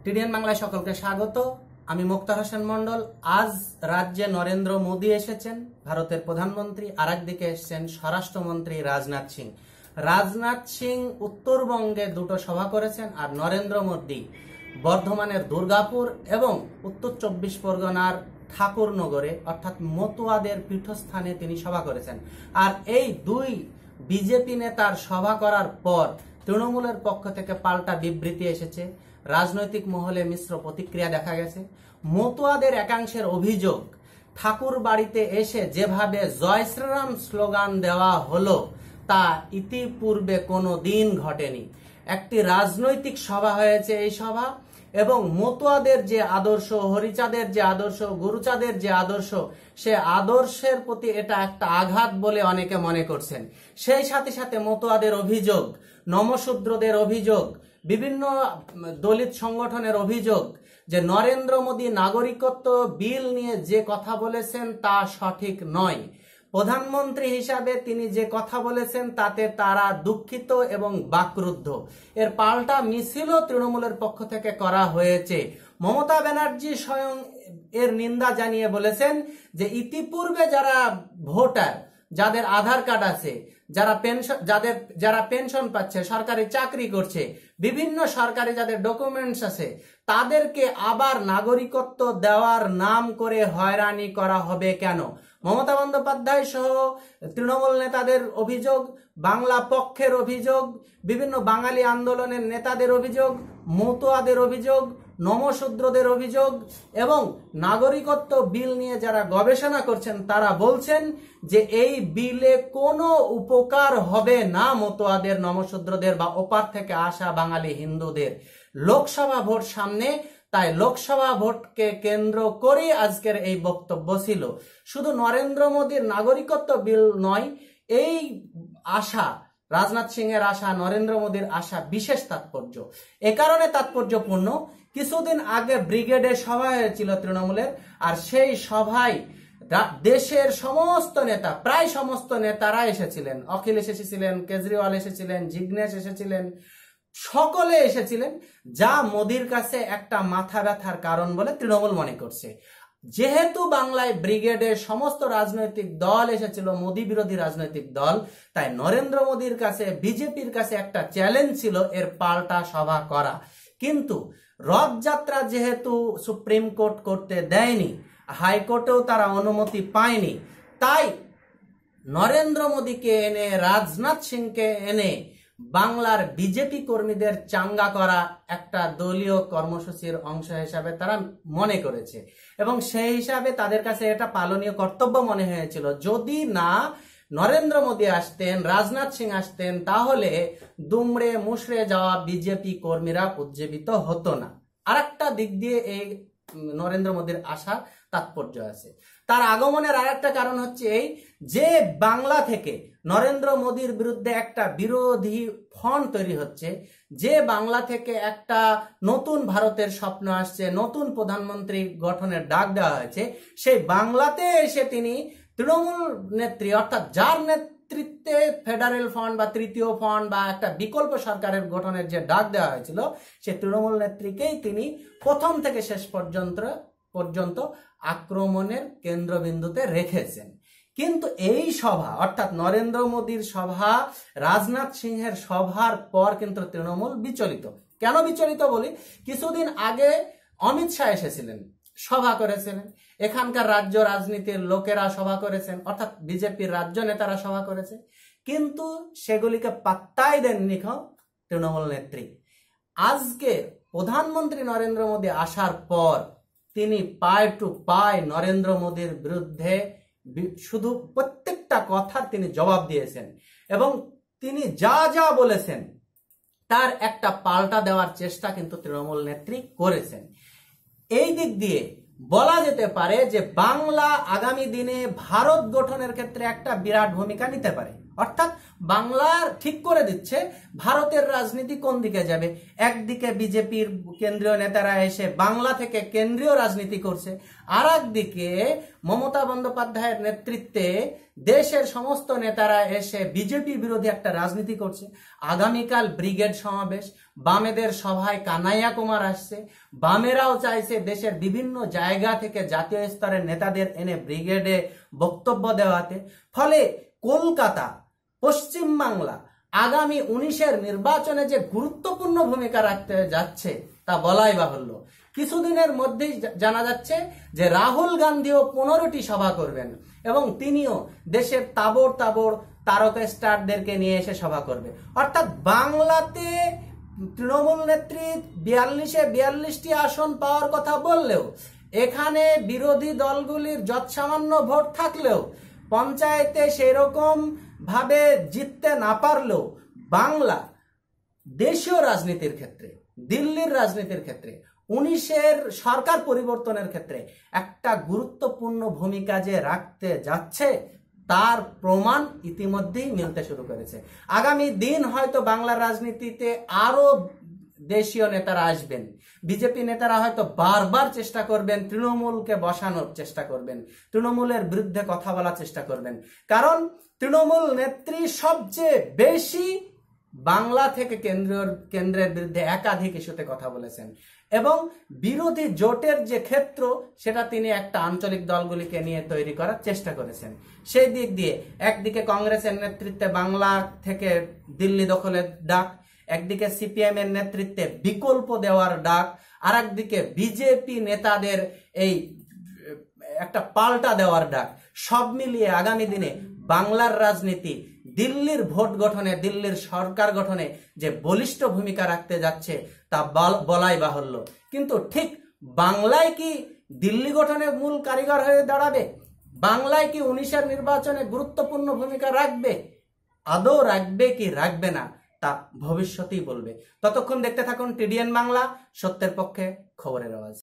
TDN বাংলায় সকলকে স্বাগত। আমি মুক্তার হোসেন মন্ডল। আজ রাজ্যে নরেন্দ্র মোদী এসেছেন, ভারতের প্রধানমন্ত্রী, আর একদিকে এসেছেন স্বরাষ্ট্রমন্ত্রী রাজনাথ সিং। রাজনাথ সিং উত্তরবঙ্গে দুটো সভা করেছেন, আর নরেন্দ্র মোদী বর্ধমানের দুর্গাপুর এবং উত্তর 24 পরগনার ঠাকুরনগরে অর্থাৎ মতুয়াদের পীঠস্থানে তিনি সভা করেছেন। আর এই দুই বিজেপি নেতার সভা করার পর তৃণমূলের পক্ষ থেকে পাল্টা বিবৃতি এসেছে। রাজনৈতিক মহলে মিশ্র প্রতিক্রিয়া দেখা গেছে। মতুয়াদের একাংশের অভিযোগ, ঠাকুর বাড়িতে এসে যেভাবে জয় শ্রীরাম স্লোগান দেওয়া হলো তা ইতিপূর্বে কোনো দিন ঘটেনি। একটি রাজনৈতিক সভা হয়েছে এই সভা, এবং মতুয়াদের যে আদর্শ, হরিচাঁদের যে আদর্শ, গুরুচাঁদের যে আদর্শ, সে আদর্শের প্রতি এটা একটা আঘাত বলে অনেকে মনে করছেন। সেই সাথে সাথে মতুয়াদের অভিযোগ, নমশূদ্রদের অভিযোগ, বিভিন্ন দলিত সংগঠনের অভিযোগ যে নরেন্দ্র মোদী নাগরিকত্ব বিল নিয়ে যে কথা বলেছেন তা সঠিক নয়। প্রধানমন্ত্রী হিসাবে তিনি যে কথা বলেছেন তাতে তারা দুঃখিত এবং বাকরুদ্ধ। এর পাল্টা মিছিলও তৃণমূলের পক্ষ থেকে করা হয়েছে। মমতা ব্যানার্জি স্বয়ং এর নিন্দা জানিয়ে বলেছেন যে ইতিপূর্বে যারা ভোটার, যাদের আধার কার্ড আছে, যারা পেনশন পাচ্ছে, সরকারি চাকরি করছে, বিভিন্ন সরকারি যাদের ডকুমেন্টস আছে, তাদেরকে আবার নাগরিকত্ব দেওয়ার নাম করে হয়রানি করা হবে কেন? মমতা বন্দ্যোপাধ্যায় সহ তৃণমূল নেতাদের অভিযোগ, বাংলা পক্ষের অভিযোগ, বিভিন্ন বাঙালি আন্দোলনের নেতাদের অভিযোগ, মতুয়াদের অভিযোগ, নমশূদ্রদের অভিযোগ, এবং নাগরিকত্ব বিল নিয়ে যারা গবেষণা করছেন তারা বলছেন যে এই বিলে কোনো উপকার হবে না মতুয়াদের, নমশূদ্রদের বা ওপার থেকে আসা বাঙালি হিন্দুদের। লোকসভা ভোট সামনে, তাই লোকসভা ভোটকে কেন্দ্র করে আজকের এই বক্তব্য ছিল। শুধু নরেন্দ্র মোদীর নাগরিকত্ব বিল নয়, এই আশা, রাজনাথ সিং এর আশা, নরেন্দ্র মোদীর আশা বিশেষ তাৎপর্য। এ কারণে তাৎপর্যপূর্ণ, কিছুদিন আগে ব্রিগেডে সভা হয়েছিল তৃণমূলের, আর সেই সভায় দেশের সমস্ত নেতা, প্রায় সমস্ত নেতারা এসেছিলেন। অখিলেশ এসেছিলেন, কেজরিওয়াল এসেছিলেন, জিগ্নেশ এসেছিলেন, সকলে এসেছিলেন, যা মোদির কাছে একটা মাথা ব্যথার কারণ বলে তৃণমূল মনে করছে। যেহেতু বাংলায় ব্রিগেডের সমস্ত রাজনৈতিক দল এসেছিল, মোদী বিরোধী রাজনৈতিক দল, তাই নরেন্দ্র মোদীর কাছে, বিজেপির কাছে একটা চ্যালেঞ্জ ছিল এর পাল্টা সভা করা। কিন্তু রথযাত্রা যেহেতু সুপ্রিম কোর্ট করতে দেয়নি, হাইকোর্টেও তারা অনুমতি পায়নি, তাই নরেন্দ্র মোদীকে এনে, রাজনাথ সিংকে এনে বাংলার বিজেপি কর্মীদের চাঙ্গা করা একটা দলীয় কর্মসূচির অংশ হিসাবে তারা মনে করেছে, এবং সেই হিসাবে তাদের কাছে এটা পালনীয় কর্তব্য মনে হয়েছিল। যদি না নরেন্দ্র মোদী আসতেন, রাজনাথ সিং আসতেন, তাহলে দুমড়ে মুষড়ে যাওয়া বিজেপি কর্মীরা উজ্জীবিত হতো না। আর একটা দিক দিয়ে এই নরেন্দ্র মোদীর আসা তাৎপর্য আছে। তার আগমনের আর একটা কারণ হচ্ছে এই যে বাংলা থেকে নরেন্দ্র মোদীর বিরুদ্ধে একটা বিরোধী ফ্রন্ট তৈরি হচ্ছে, যে বাংলা থেকে একটা নতুন ভারতের স্বপ্ন আসছে, নতুন প্রধানমন্ত্রী গঠনের ডাক দেওয়া হয়েছে, সেই বাংলাতে এসে তিনি তৃণমূল নেত্রী, অর্থাৎ যার নেতৃত্বে ফেডারেল ফ্রন্ট বা তৃতীয় ফ্রন্ট বা একটা বিকল্প সরকারের গঠনের যে ডাক দেওয়া হয়েছিল, সে তৃণমূল নেত্রীকেই তিনি প্রথম থেকে শেষ পর্যন্ত আক্রমণের কেন্দ্রবিন্দুতে রেখেছেন। কিন্তু এই সভা, অর্থাৎ নরেন্দ্র মোদীর সভা, রাজনাথ সিংহের সভার পর কিন্তু তৃণমূল বিচলিত। কেন বিচলিত বলি? কিছুদিন আগে অমিত শাহ এসেছিলেন, সভা করেছিলেন, এখানকার রাজ্য রাজনীতির লোকেরা সভা করেছেন, অর্থাৎ বিজেপির রাজ্য নেতারা সভা করেছে, কিন্তু সেগুলিকে পাত্তাই দেননি তৃণমূল নেত্রী। আজকে প্রধানমন্ত্রী নরেন্দ্র মোদী আসার পর তিনি পায় টু পায় নরেন্দ্র মোদীর বিরুদ্ধে শুধু প্রত্যেকটা কথার তিনি জবাব দিয়েছেন, এবং তিনি যা যা বলেছেন তার একটা পাল্টা দেওয়ার চেষ্টা কিন্তু তৃণমূল নেত্রী করেছেন। এই দিক দিয়ে বলা যেতে পারে যে বাংলা আগামী দিনে ভারত গঠনের ক্ষেত্রে একটা বিরাট ভূমিকা নিতে পারে। অর্থাৎ বাংলার ঠিক করে দিচ্ছে ভারতের রাজনীতি কোন দিকে যাবে। একদিকে বিজেপির কেন্দ্রীয় নেতারা এসে বাংলা থেকে কেন্দ্রীয় রাজনীতি করছে, আর একদিকে মমতা বন্দ্যোপাধ্যায়ের নেতৃত্বে দেশের সমস্ত নেতারা এসে বিজেপি বিরোধী একটা রাজনীতি করছে। আগামীকাল ব্রিগেড সমাবেশ, বামেদের সভায় কানাইয়া কুমার আসছে, বামেরাও চাইছে দেশের বিভিন্ন জায়গা থেকে জাতীয় স্তরের নেতাদের এনে ব্রিগেডে বক্তব্য দেওয়াতে। ফলে কলকাতা, পশ্চিমবাংলা আগামী 19-এর নির্বাচনে যে গুরুত্বপূর্ণ ভূমিকা রাখতে যাচ্ছে তা বলাই বাহুল্য। কিছুদিনের মধ্যেই জানা যাচ্ছে যে রাহুল গান্ধীও 15টি সভা করবেন এবং তিনিও দেশের তাবড় তাবড় তারকা স্টারদেরকে নিয়ে এসে সভা করবে। অর্থাৎ বাংলাতে তৃণমূল নেত্রী 42-টি আসন পাওয়ার কথা বললেও, এখানে বিরোধী দলগুলির যৎসামান্য ভোট থাকলেও, পঞ্চায়েতে সেরকম ভাবে জিততে না পারলেও, বাংলা দেশীয় রাজনীতির ক্ষেত্রে, দিল্লির রাজনীতির ক্ষেত্রে, 19-এর সরকার পরিবর্তনের ক্ষেত্রে একটা গুরুত্বপূর্ণ ভূমিকা যে রাখতে যাচ্ছে তার প্রমাণ ইতিমধ্যেই মিলতে শুরু করেছে। আগামী দিন হয়তো বাংলার রাজনীতিতে আরো দেশীয় নেতারা আসবেন। বিজেপি নেতারা হয়তো বারবার চেষ্টা করবেন, তৃণমূলকে বসানোর চেষ্টা করবেন, তৃণমূলের বিরুদ্ধে কথা বলার চেষ্টা করবেন। কারণ তৃণমূল নেত্রী সবচেয়ে বেশি বাংলা থেকে কেন্দ্রের বিরুদ্ধে একাধিক ইস্যুতে কথা বলেছেন এবং বিরোধী জোটের যে ক্ষেত্র সেটা তিনি একটা আঞ্চলিক দলগুলিকে নিয়ে তৈরি করার চেষ্টা করেছেন। সেই দিক দিয়ে একদিকে কংগ্রেসের নেতৃত্বে বাংলা থেকে দিল্লি দখলের ডাক, একদিকে সিপিএম এর নেতৃত্বে বিকল্প দেওয়ার ডাক, আর একদিকে বিজেপি নেতাদের এই একটা পাল্টা দেওয়ার ডাক। সব মিলিয়ে আগামী দিনে বাংলার রাজনীতি দিল্লির ভোট গঠনে, দিল্লির সরকার গঠনে যে বলিষ্ঠ ভূমিকা রাখতে যাচ্ছে তা বলাই বাহুল্য। কিন্তু ঠিক বাংলায় কি দিল্লি গঠনে মূল কারিগর হয়ে দাঁড়াবে? বাংলায় কি 19-এর নির্বাচনে গুরুত্বপূর্ণ ভূমিকা রাখবে? আদৌ রাখবে কি রাখবে না তা ভবিষ্যতেই বলবে। ততক্ষণ দেখতে থাকুন টিডিএন বাংলা, সত্যের পক্ষে খবরের আওয়াজ।